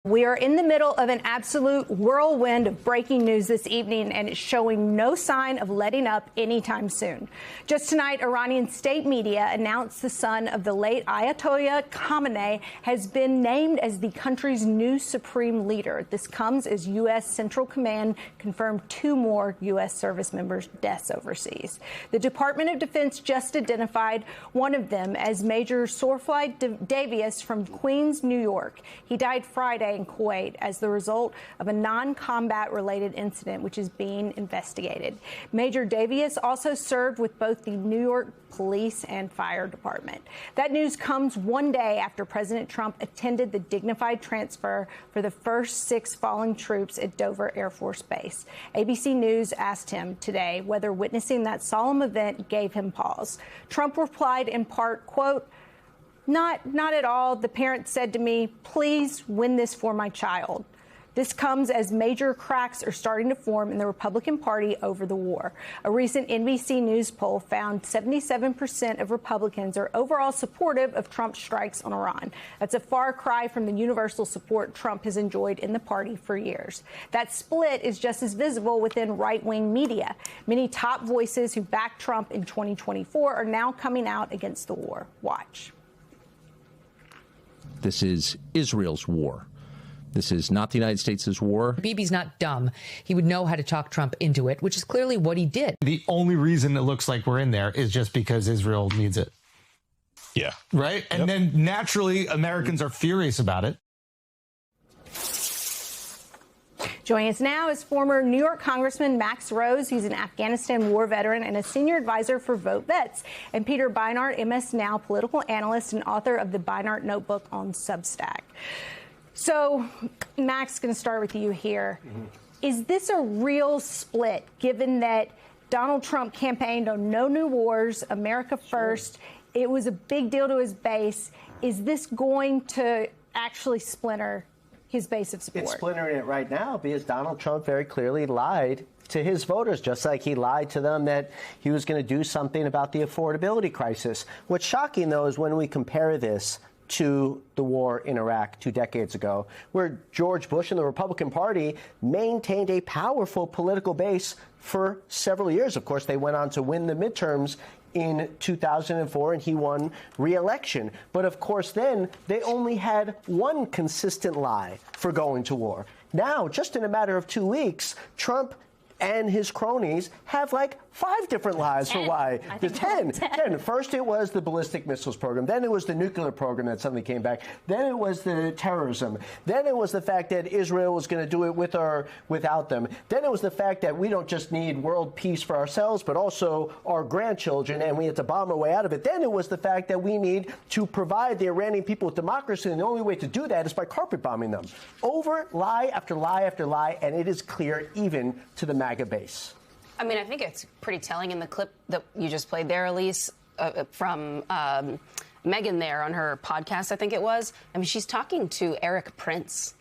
We are in the middle of an absolute whirlwind of breaking news this evening, and it's showing no sign of letting up anytime soon. Just tonight, Iranian state media announced the son of the late Ayatollah Khamenei has been named as the country's new supreme leader. This comes as U.S. Central Command confirmed 2 more U.S. service members' deaths overseas. The Department of Defense just identified one of them as Major Sorfly Davius from Queens, New York. He died Friday in Kuwait as the result of a non-combat related incident which is being investigated. Major Davius also served with both the New York Police and Fire Department. That news comes one day after President Trump attended the dignified transfer for the first 6 fallen troops at Dover Air Force Base. ABC News asked him today whether witnessing that solemn event gave him pause. Trump replied in part, quote, Not at all. The parent said to me, please win this for my child. This comes as major cracks are starting to form in the Republican Party over the war. A recent NBC News poll found 77% of Republicans are overall supportive of Trump's strikes on Iran. That's a far cry from the universal support Trump has enjoyed in the party for years. That split is just as visible within right-wing media. Many top voices who backed Trump in 2024 are now coming out against the war. Watch. This is Israel's war. This is not the United States' war. Bibi's not dumb. He would know how to talk Trump into it, which is clearly what he did. The only reason it looks like we're in there is just because Israel needs it. Yeah. Right? And then naturally, Americans are furious about it. Joining us now is former New York Congressman Max Rose. He's an Afghanistan war veteran and a senior advisor for Vote Vets. And Peter Beinart, MS Now political analyst and author of the Beinart Notebook on Substack. So, Max, going to start with you here. Is this a real split, given that Donald Trump campaigned on no new wars, America first? It was a big deal to his base. Is this going to actually splinter his base of support? It's splintering it right now because Donald Trump very clearly lied to his voters, just like he lied to them that he was going to do something about the affordability crisis. What's shocking, though, is when we compare this to the war in Iraq 2 decades ago, where George Bush and the Republican Party maintained a powerful political base for several years. Of course, they went on to win the midterms in 2004, and he won re-election. But of course, then they only had one consistent lie for going to war. Now, just in a matter of 2 weeks, Trump and his cronies have like 5 different lies for why. The 10. First, it was the ballistic missiles program. Then it was the nuclear program that suddenly came back. Then it was the terrorism. Then it was the fact that Israel was going to do it with or without them. Then it was the fact that we don't just need world peace for ourselves, but also our grandchildren, and we have to bomb our way out of it. Then it was the fact that we need to provide the Iranian people with democracy, and the only way to do that is by carpet bombing them. Over lie after lie after lie, and it is clear even to the MAGA base. I mean, I think it's pretty telling in the clip that you just played there, Elise, from Megyn there on her podcast, I think it was. I mean, she's talking to Eric Prince.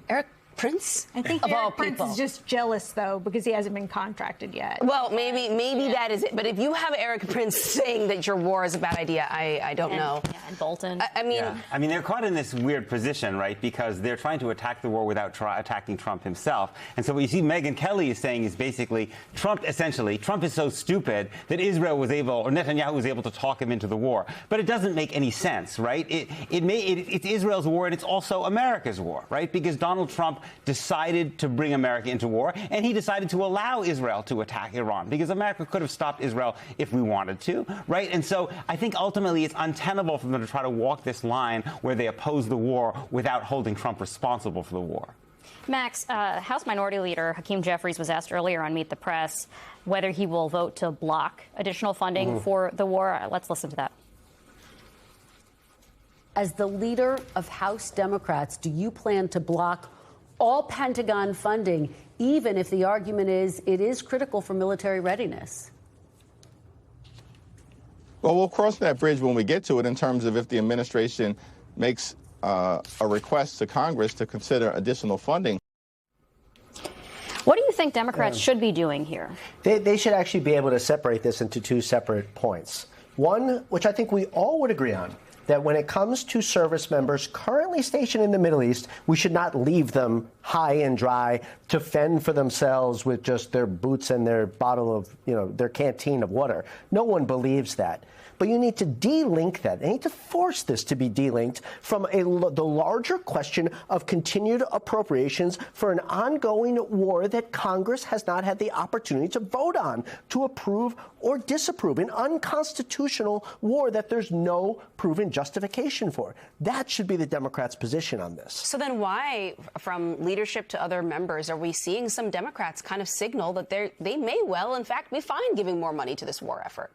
Eric Prince? I think Eric Prince is just jealous, though, because he hasn't been contracted yet. Well, maybe that is it. But if you have Eric Prince saying that your war is a bad idea, I don't know. Yeah, and Bolton. I mean, I mean, they're caught in this weird position, right? Because they're trying to attack the war without attacking Trump himself. And so what you see Megyn Kelly is saying is basically Trump is so stupid that Israel was able, or Netanyahu was able to talk him into the war. But it doesn't make any sense, right? It's Israel's war, and it's also America's war, right? Because Donald Trump decided to bring America into war, and he decided to allow Israel to attack Iran, because America could have stopped Israel if we wanted to, right? And so I think ultimately it's untenable for them to try to walk this line where they oppose the war without holding Trump responsible for the war. Max, House Minority Leader Hakeem Jeffries was asked earlier on Meet the Press whether he will vote to block additional funding for the war. Let's listen to that. As the leader of House Democrats, do you plan to block all Pentagon funding, even if the argument is it is critical for military readiness? Well, we'll cross that bridge when we get to it in terms of if the administration makes a request to Congress to consider additional funding. What do you think Democrats should be doing here? They should actually be able to separate this into 2 separate points. One, which I think we all would agree on, that when it comes to service members currently stationed in the Middle East, we should not leave them high and dry to fend for themselves with just their boots and their bottle of, their canteen of water. No one believes that. But you need to de-link that. You need to force this to be de-linked from the larger question of continued appropriations for an ongoing war that Congress has not had the opportunity to vote on, to approve or disapprove, an unconstitutional war that there's no proven justification for. That should be the Democrats' position on this. So then why, from leadership to other members, are we seeing some Democrats kind of signal that they may well, in fact, be fine giving more money to this war effort?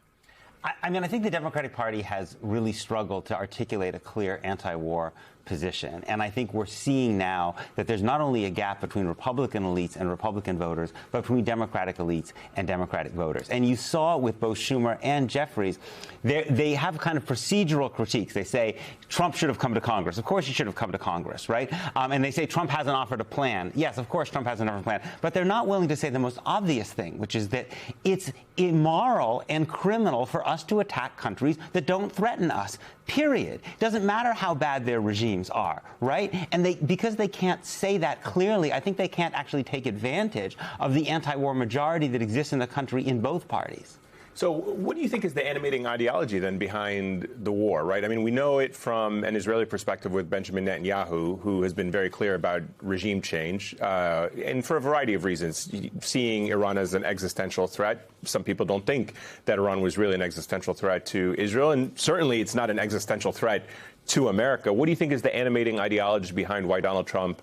I mean, I think the Democratic Party has really struggled to articulate a clear anti-war position. And I think we're seeing now that there's not only a gap between Republican elites and Republican voters, but between Democratic elites and Democratic voters. And you saw with both Schumer and Jeffries, they have kind of procedural critiques. They say Trump should have come to Congress. Of course he should have come to Congress, right? And they say Trump hasn't offered a plan. Yes, of course Trump hasn't offered a plan. But they're not willing to say the most obvious thing, which is that it's immoral and criminal for us to attack countries that don't threaten us. Period. Doesn't matter how bad their regimes are, right? And because they can't say that clearly, I think they can't actually take advantage of the anti-war majority that exists in the country in both parties. So what do you think is the animating ideology then behind the war, right? I mean, we know it from an Israeli perspective with Benjamin Netanyahu, who has been very clear about regime change, and for a variety of reasons, seeing Iran as an existential threat. Some people don't think that Iran was really an existential threat to Israel, and certainly it's not an existential threat to America. What do you think is the animating ideology behind why Donald Trump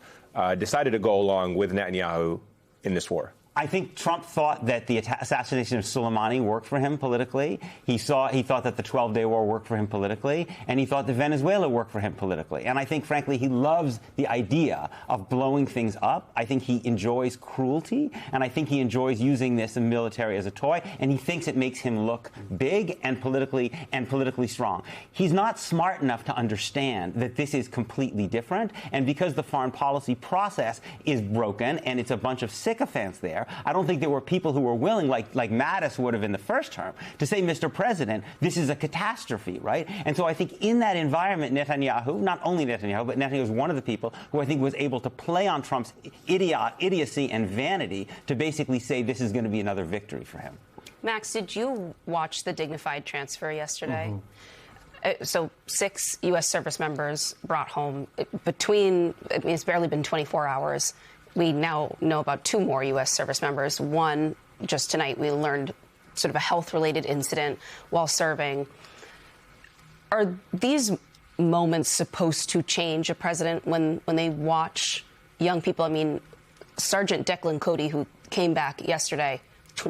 decided to go along with Netanyahu in this war? I think Trump thought that the assassination of Soleimani worked for him politically. He thought that the 12-day war worked for him politically, and he thought that Venezuela worked for him politically. And I think, frankly, he loves the idea of blowing things up. I think he enjoys cruelty, and I think he enjoys using this military as a toy, and he thinks it makes him look big and politically strong. He's not smart enough to understand that this is completely different, and because the foreign policy process is broken and it's a bunch of sycophants there, I don't think there were people who were willing, like Mattis would have in the first term, to say, Mr. President, this is a catastrophe, right? And so I think in that environment, Netanyahu, not only Netanyahu, but Netanyahu was one of the people who I think was able to play on Trump's idiocy and vanity to basically say this is going to be another victory for him. Max, did you watch the dignified transfer yesterday? So 6 U.S. service members brought home it's barely been 24 hours. We now know about 2 more U.S. service members. One, just tonight, we learned sort of a health-related incident while serving. Are these moments supposed to change a president when they watch young people? I mean, Sergeant Declan Cody, who came back yesterday,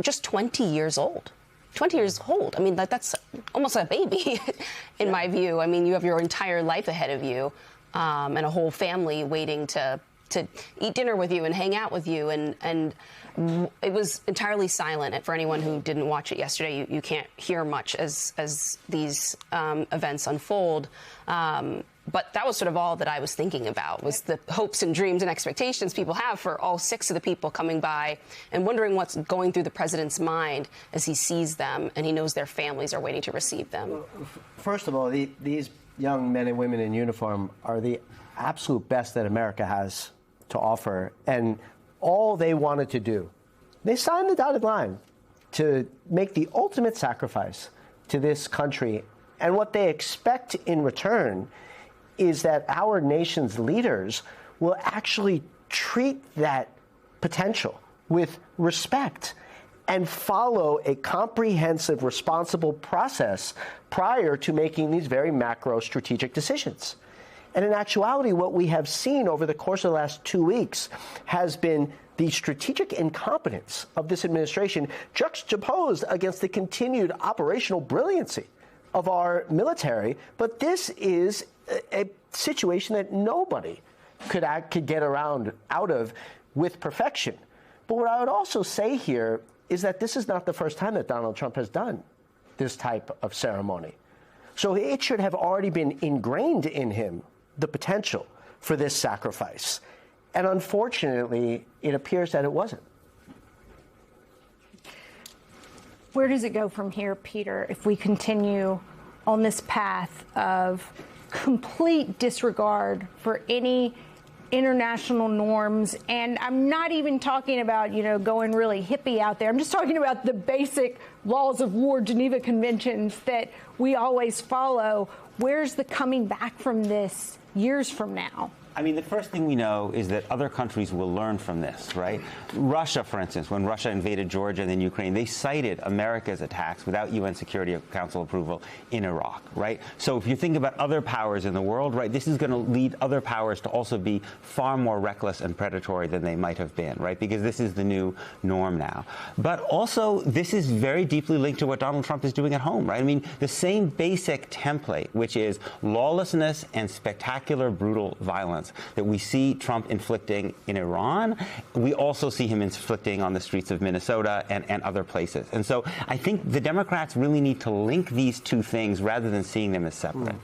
just 20 years old. 20 years old. I mean, that's almost a baby, in my view. I mean, you have your entire life ahead of you and a whole family waiting to eat dinner with you and hang out with you. And it was entirely silent. And for anyone who didn't watch it yesterday, you can't hear much as these events unfold. But that was sort of all that I was thinking about, was the hopes and dreams and expectations people have for all 6 of the people coming by and wondering what's going through the president's mind as he sees them and he knows their families are waiting to receive them. First of all, these young men and women in uniform are the absolute best that America has to offer. And all they wanted to do, they signed the dotted line to make the ultimate sacrifice to this country. And what they expect in return is that our nation's leaders will actually treat that potential with respect and follow a comprehensive, responsible process prior to making these very macro strategic decisions. And in actuality, what we have seen over the course of the last 2 weeks has been the strategic incompetence of this administration juxtaposed against the continued operational brilliancy of our military. But this is a situation that nobody could get out of with perfection. But what I would also say here is that this is not the first time that Donald Trump has done this type of ceremony. So it should have already been ingrained in him, the potential for this sacrifice. And unfortunately, it appears that it wasn't. Where does it go from here, Peter, if we continue on this path of complete disregard for any international norms. And I'm not even talking about, going really hippie out there. I'm just talking about the basic laws of war, Geneva Conventions that we always follow. Where's the coming back from this years from now? I mean, the first thing we know is that other countries will learn from this, right? Russia, for instance, when Russia invaded Georgia and then Ukraine, they cited America's attacks without UN Security Council approval in Iraq, right? So if you think about other powers in the world, right, this is going to lead other powers to also be far more reckless and predatory than they might have been, right? Because this is the new norm now. But also, this is very deeply linked to what Donald Trump is doing at home, right? I mean, the same basic template, which is lawlessness and spectacular, brutal violence that we see Trump inflicting in Iran, we also see him inflicting on the streets of Minnesota and other places. And so I think the Democrats really need to link these two things rather than seeing them as separate.